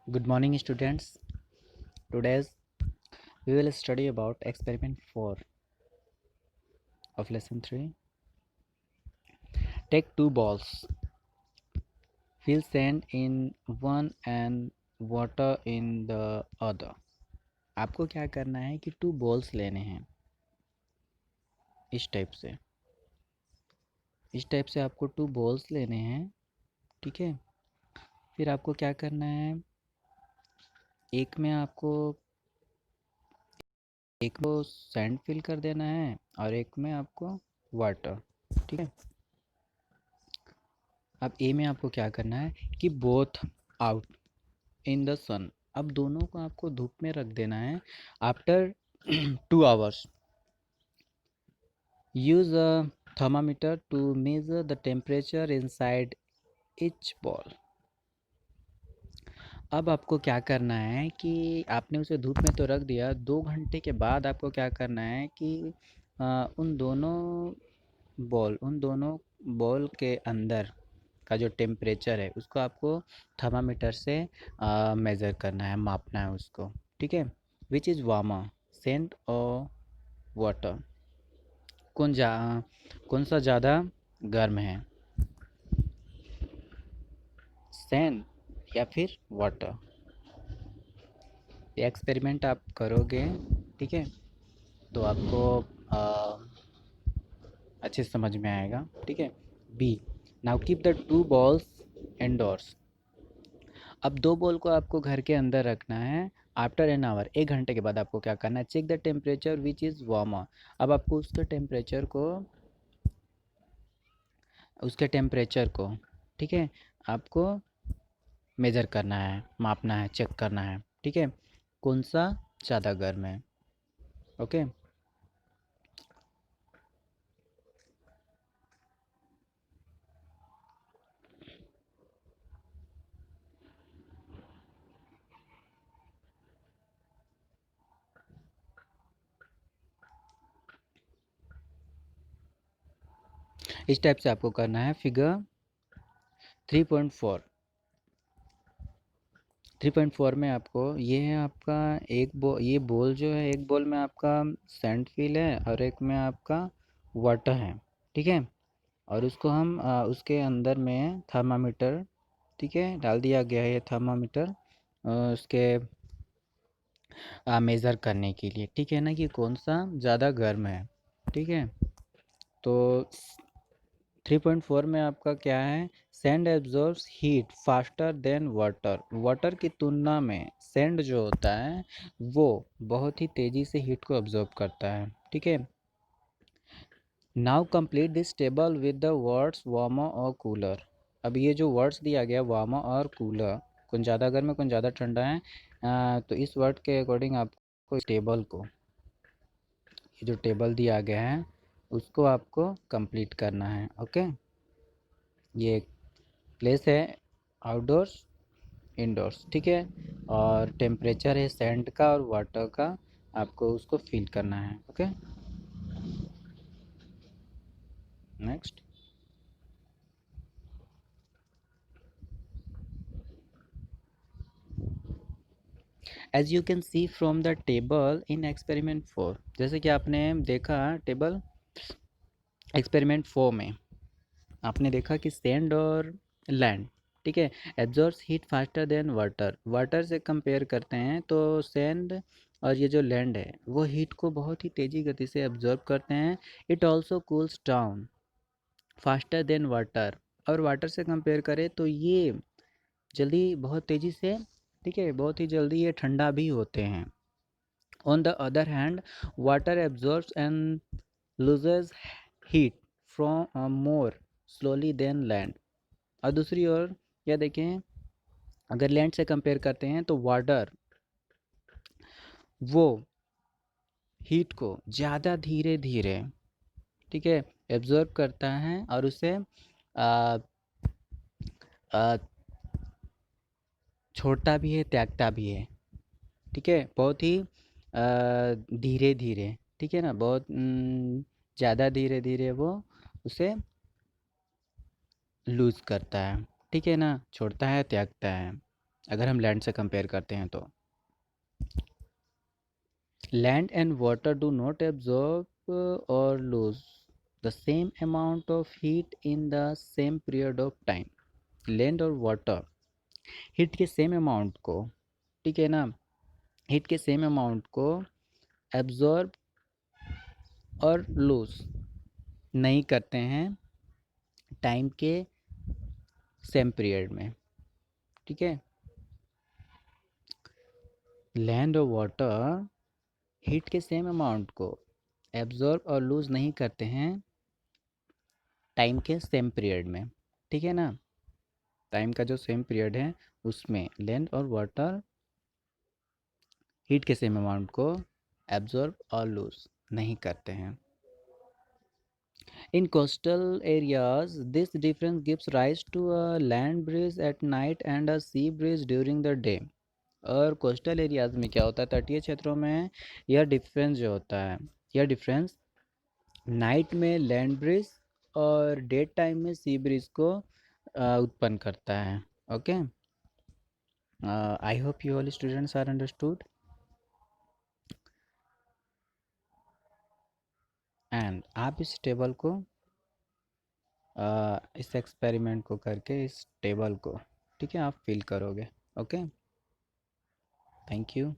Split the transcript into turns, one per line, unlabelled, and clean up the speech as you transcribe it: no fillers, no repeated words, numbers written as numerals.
Good morning, students. Today we will study about experiment 4 of lesson 3. Take two balls, fill sand in one and water in the other. आपको क्या करना है कि two balls लेने हैं इस type से आपको टू बॉल्स लेने हैं, ठीक है। फिर आपको क्या करना है, एक में आपको एक को सैंड फिल कर देना है और एक में आपको वाटर, ठीक है। अब ए में आपको क्या करना है कि both out in the sun, अब दोनों को आपको धूप में रख देना है। After 2 hours use a thermometer to measure the temperature inside each ball. अब आपको क्या करना है कि आपने उसे धूप में तो रख दिया, 2 घंटे के बाद आपको क्या करना है कि उन दोनों बॉल के अंदर का जो टेम्परेचर है उसको आपको थर्मामीटर से मेज़र करना है, मापना है उसको, ठीक है। विच इज़ वार्मर, सैंड और वाटर, कौन सा ज़्यादा गर्म है, सैंड या फिर वाटर। ये एक्सपेरिमेंट आप करोगे, ठीक है, तो आपको अच्छे से समझ में आएगा, ठीक है। B, now keep the two balls indoors. अब दो बॉल को आपको घर के अंदर रखना है। आफ्टर एन आवर, 1 घंटे के बाद आपको क्या करना है, check the temperature which is warmer. अब आपको उसके टेम्परेचर को, ठीक है, आपको मेज़र करना है, मापना है, चेक करना है, ठीक है, कौन सा ज़्यादा गर्म है। ओके, इस टाइप से आपको करना है। फिगर 3.4, 3.4 में आपको ये है आपका ये बॉल जो है, एक बॉल में आपका सैंड फिल है और एक में आपका वाटर है, ठीक है। और उसको हम उसके अंदर में थर्मामीटर, ठीक है, डाल दिया गया है ये थर्मामीटर उसके मेज़र करने के लिए, ठीक है ना, कि कौन सा ज़्यादा गर्म है, ठीक है। तो 3.4 में आपका क्या है, sand absorbs heat faster than water. Water की तुलना में सैंड जो होता है वो बहुत ही तेज़ी से हीट को ऑब्जॉर्ब करता है, ठीक है। Now complete this table with the words warmer और कूलर। अब ये जो वर्ड्स दिया गया वार्मर और कूलर, कौन ज़्यादा गर्म है कौन ज़्यादा ठंडा है, तो इस वर्ड के अकॉर्डिंग आपको इस टेबल को, ये जो टेबल दिया गया है उसको आपको कंप्लीट करना है। ओके, ये प्लेस है आउटडोर्स इंडोर्स, ठीक है, और टेम्परेचर है सैंड का और वाटर का, आपको उसको फिल करना है। Okay, next. As you can see from the table in experiment 4, जैसे कि आपने देखा टेबल एक्सपेरिमेंट 4 में आपने देखा कि सैंड और लैंड, ठीक है, absorbs heat faster than water. Water से कंपेयर करते हैं तो सैंड और ये जो लैंड है वो हीट को बहुत ही तेज़ी गति से एब्जॉर्ब करते हैं। It also cools down faster than water, और वाटर से कंपेयर करें तो ये जल्दी बहुत तेज़ी से, ठीक है, बहुत ही जल्दी ये ठंडा भी होते हैं। On the other hand, water absorbs and loses heat from more slowly than land. और दूसरी ओर यह देखें, अगर लैंड से कंपेयर करते हैं तो वाटर वो हीट को ज़्यादा धीरे धीरे, ठीक है, एब्जॉर्ब करता है और उसे आ, आ, छोड़ता भी है, त्यागता भी है, ठीक है, बहुत ही धीरे धीरे, ठीक है ना, बहुत ज़्यादा धीरे धीरे वो उसे लूज़ करता है, ठीक है ना, छोड़ता है, त्यागता है। अगर हम लैंड से कंपेयर करते हैं तो land and water do not absorb और lose the same amount of heat in the same period of time. Land और वाटर हीट के सेम अमाउंट को, ठीक है ना, हीट के सेम अमाउंट को एब्जॉर्ब और लूज नहीं करते हैं टाइम के सेम पीरियड में, ठीक है। लैंड और वाटर हीट के सेम अमाउंट को एब्जॉर्ब और लूज नहीं करते हैं टाइम के सेम पीरियड में, ठीक है ना। टाइम का जो सेम पीरियड है उसमें लैंड और वाटर हीट के सेम अमाउंट को एब्जॉर्ब और लूज नहीं करते हैं। In coastal areas, this difference gives rise to a land breeze at night and a sea breeze during the day. और कोस्टल एरियाज में क्या होता है, तटीय क्षेत्रों में यह डिफरेंस जो होता है, यह डिफरेंस नाइट में लैंड ब्रीज और डे टाइम में सी ब्रीज को उत्पन्न करता है। Okay, I hope you all students are understood and आप इस टेबल को इस एक्सपेरिमेंट को करके इस टेबल को, ठीक है, आप फिल करोगे। Okay, thank you.